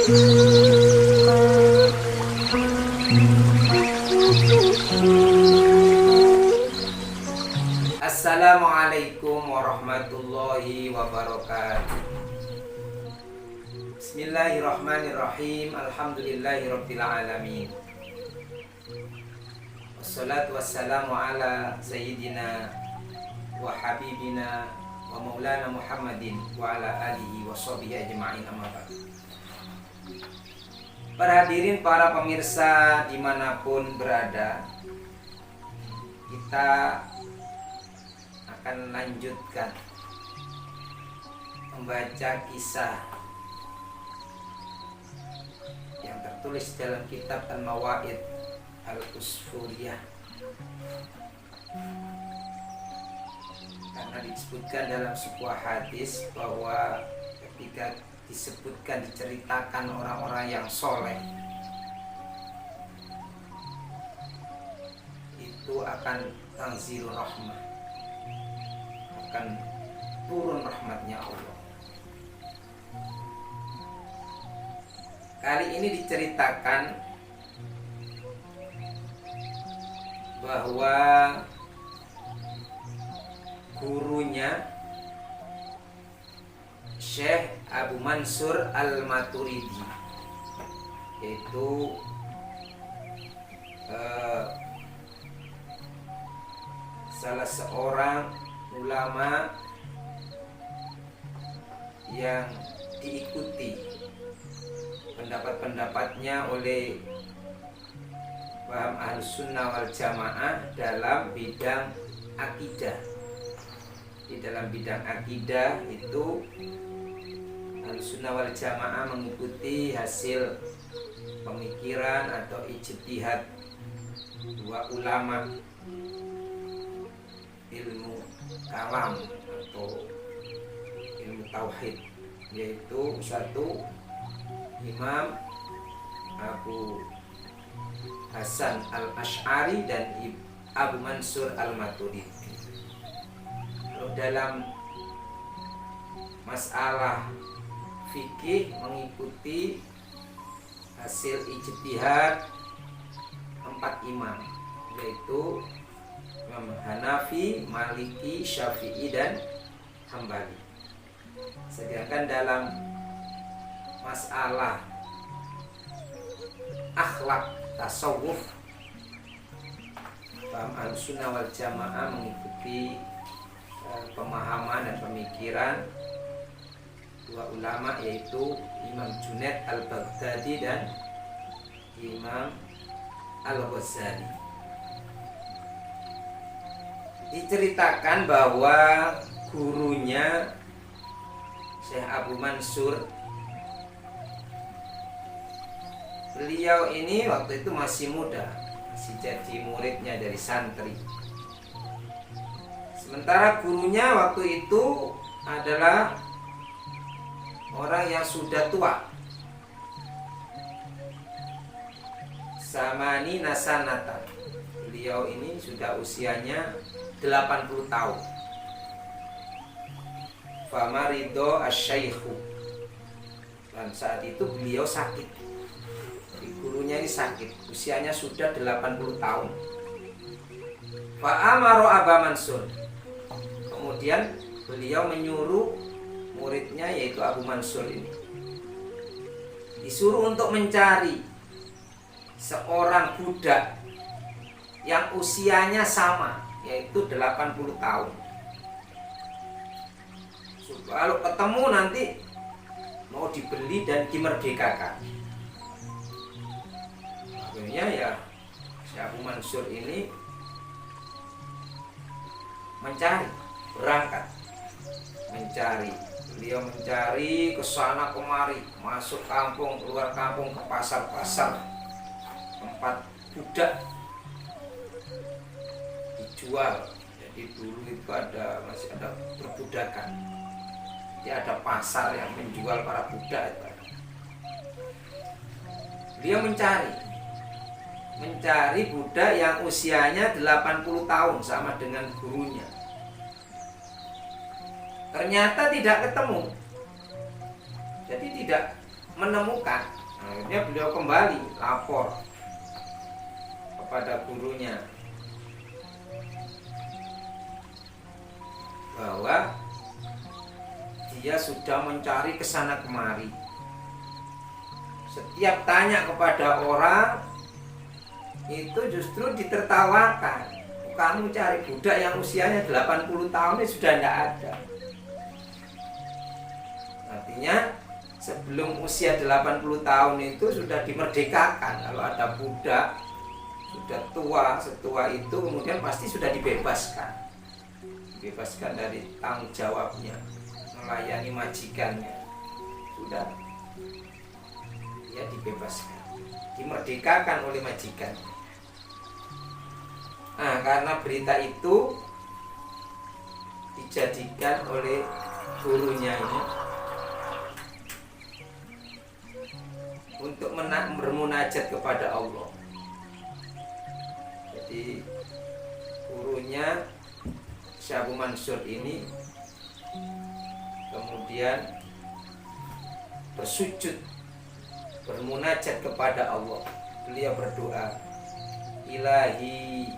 Assalamualaikum warahmatullahi wabarakatuh. Bismillahirrahmanirrahim. Alhamdulillahirabbil alamin. Wassalatu wassalamu ala sayyidina wa habibina wa maulana Muhammadin wa ala alihi wa sahbihi ajma'in, amma ba'du. Para hadirin, para pemirsa dimanapun berada, kita akan lanjutkan membaca kisah yang tertulis dalam kitab Al-Mawaid Al-Usfuriyah, karena disebutkan dalam sebuah hadis bahwa ketika diceritakan orang-orang yang soleh, itu akan tanzilur rahmah, akan turun rahmatnya Allah. Kali ini diceritakan bahwa gurunya Syekh Abu Mansur Al-Maturidi, yaitu salah seorang ulama yang diikuti pendapat-pendapatnya oleh paham Ahlussunnah wal Jamaah dalam bidang akidah. Di dalam bidang akidah itu Ahlussunnah wal Jamaah mengikuti hasil pemikiran atau ijtihad dua ulama ilmu kalam atau ilmu tauhid, yaitu satu Imam Abu Hasan Al-Asy'ari dan Abu Mansur Al-Maturidi. Dalam masalah fikih mengikuti hasil ijtihad empat imam, yaitu Imam Hanafi, Maliki, Syafi'i, dan Hambali. Sedangkan dalam masalah akhlak tasawuf, paham Ahlussunnah wal Jamaah mengikuti pemahaman dan pemikiran dua ulama, yaitu Imam Junaid Al-Baghdadi dan Imam Al-Ghazali. Diceritakan bahwa gurunya Syekh Abu Mansur, beliau ini waktu itu masih muda, masih jadi muridnya dari santri. Sementara gurunya waktu itu adalah orang yang sudah tua, samani nasanata. Beliau ini sudah usianya 80 tahun. Famarido asyaikhu, dan saat itu beliau sakit. Gurunya ini sakit, usianya sudah 80 tahun. Fa'amaro Aba Mansur, kemudian beliau menyuruh muridnya, yaitu Abu Mansur ini, disuruh untuk mencari seorang budak yang usianya sama, yaitu 80 tahun. Kalau ketemu nanti mau dibeli dan dimerdekakan. Akhirnya ya si Abu Mansur ini berangkat mencari. Beliau mencari ke sana kemari, masuk kampung, keluar kampung, ke pasar-pasar, tempat budak dijual. Jadi dulu itu masih ada perbudakan. Jadi ada pasar yang menjual para budak itu. Dia mencari budak yang usianya 80 tahun sama dengan gurunya. Ternyata tidak ketemu. Jadi tidak menemukan. Akhirnya beliau kembali lapor kepada gurunya bahwa dia sudah mencari kesana kemari. Setiap tanya kepada orang itu justru ditertawakan. Kamu cari budak yang usianya 80 tahun ini sudah tidak ada. Artinya sebelum usia 80 tahun itu sudah dimerdekakan. Kalau ada budak sudah tua, setua itu kemudian pasti sudah dibebaskan. Dibebaskan dari tanggung jawabnya melayani majikannya. Sudah dia dibebaskan, dimerdekakan oleh majikan. Nah, karena berita itu dijadikan oleh gurunya ini untuk bermunajat kepada Allah. Jadi gurunya Syekh Abu Mansur ini kemudian bersujud, bermunajat kepada Allah. Beliau berdoa, Ilahi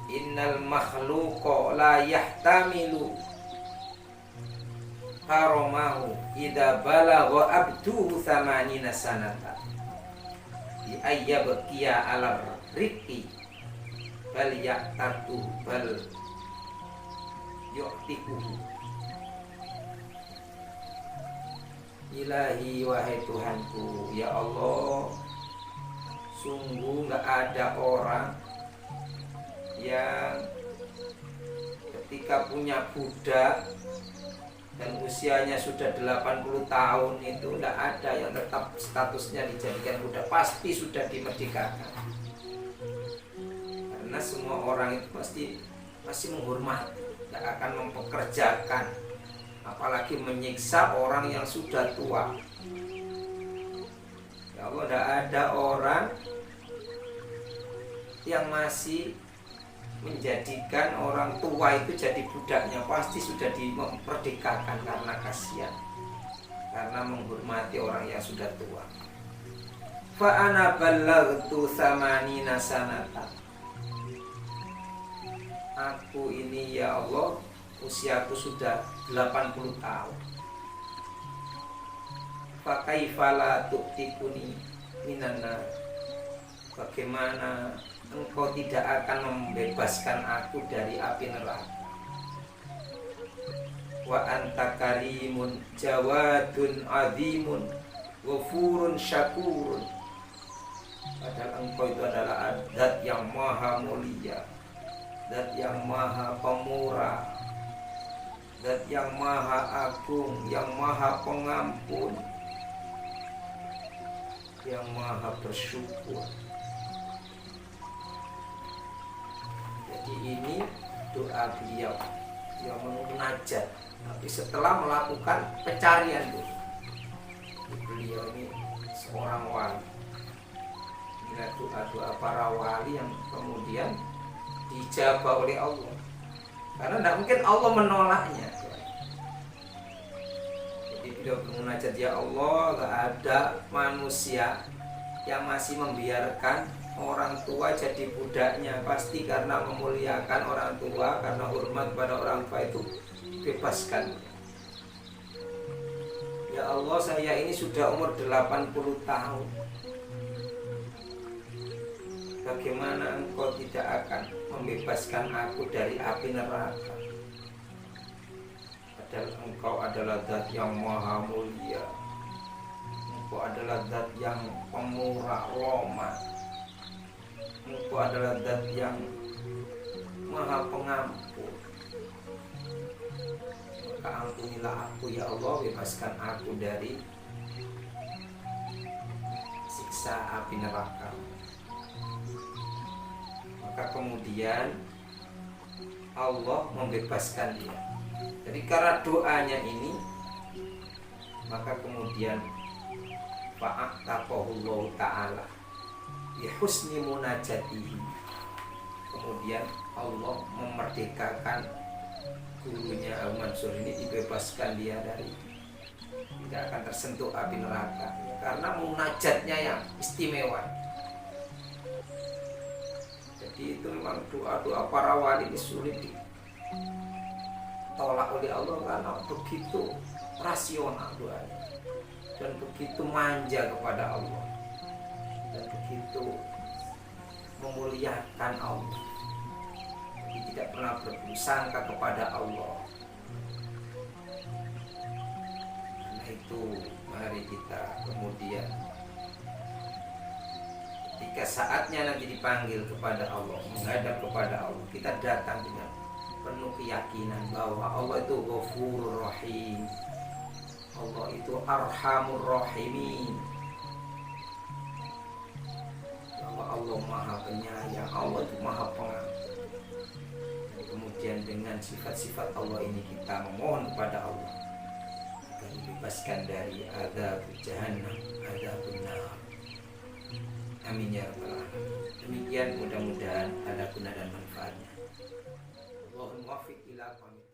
innal makhluqa la yahtamilu haramahu idza balagha abduhu thamanina sanata bi ayyabqiya ala riqi bal yaqtatu bal yu'tiquhu. Ilahi, wahai Tuhanku, ya Allah, sungguh gak ada orang yang ketika punya budak dan usianya sudah 80 tahun itu gak ada yang tetap statusnya dijadikan budak, pasti sudah dimerdekakan. Karena semua orang itu pasti masih menghormati, gak akan mempekerjakan, apalagi menyiksa orang yang sudah tua. Ya Allah, tidak ada orang yang masih menjadikan orang tua itu jadi budaknya, pasti sudah dimerdekakan karena kasihan, karena menghormati orang yang sudah tua. Fa ana ballaghtu tsamanina sanata. Aku ini ya Allah, usiaku sudah 80 tahun. Fa kaifa la tu'tikuni minan nar. Bagaimana engkau tidak akan membebaskan aku dari api neraka? Wa anta karimun jawadun azimun ghafurun syakurun. Padahal engkau itu adalah zat yang maha mulia, zat yang maha pemurah, zat yang maha agung, yang maha pengampun, yang maha bersyukur. Jadi ini doa beliau yang munajat, tapi setelah melakukan pencarian itu, beliau ini seorang wali. Inilah doa-doa para wali yang kemudian dijabah oleh Allah, karena tidak mungkin Allah menolaknya. Jadi beliau bermunajat, ya Allah, gak ada manusia yang masih membiarkan orang tua jadi budaknya, pasti karena memuliakan orang tua, karena hormat pada orang tua itu bebaskan. Ya Allah, saya ini sudah umur 80 tahun. Bagaimana engkau tidak akan membebaskan aku dari api neraka? Padahal engkau adalah zat yang maha mulia, engkau adalah zat yang pemurah rahmat, engkau adalah zat yang maha pengampun. Maka ampunilah aku ya Allah, bebaskan aku dari siksa api neraka. Maka kemudian Allah membebaskan dia. Jadi karena doanya ini, maka kemudian fa'ataqahullahu ta'ala bi husni munajatihi. Kemudian Allah memerdekakan gurunya Abu Mansur ini, dibebaskan dia dari tidak akan tersentuh api neraka, karena munajatnya yang istimewa. Jadi itu memang doa-doa para wali ini sulit ditolak oleh Allah karena begitu rasional doanya dan begitu manja kepada Allah dan begitu memuliakan Allah. Jadi tidak pernah berprasangka kepada Allah. Karena itu mari kita kemudian ketika saatnya nanti dipanggil kepada Allah, menghadap kepada Allah, kita datang dengan penuh keyakinan bahwa Allah itu Ghafurur Rahim, Allah itu Arhamur Rahimin, bahwa Allah Maha Penyayang, Allah itu Maha Pengampun. Kemudian dengan sifat-sifat Allah ini kita memohon kepada Allah agar dibebaskan dari azab jahannam, azab nar. Amin ya rabbal alamin. Demikian, mudah-mudahan ada guna dan manfaatnya. Allahumma muwaffiq ila aqwamit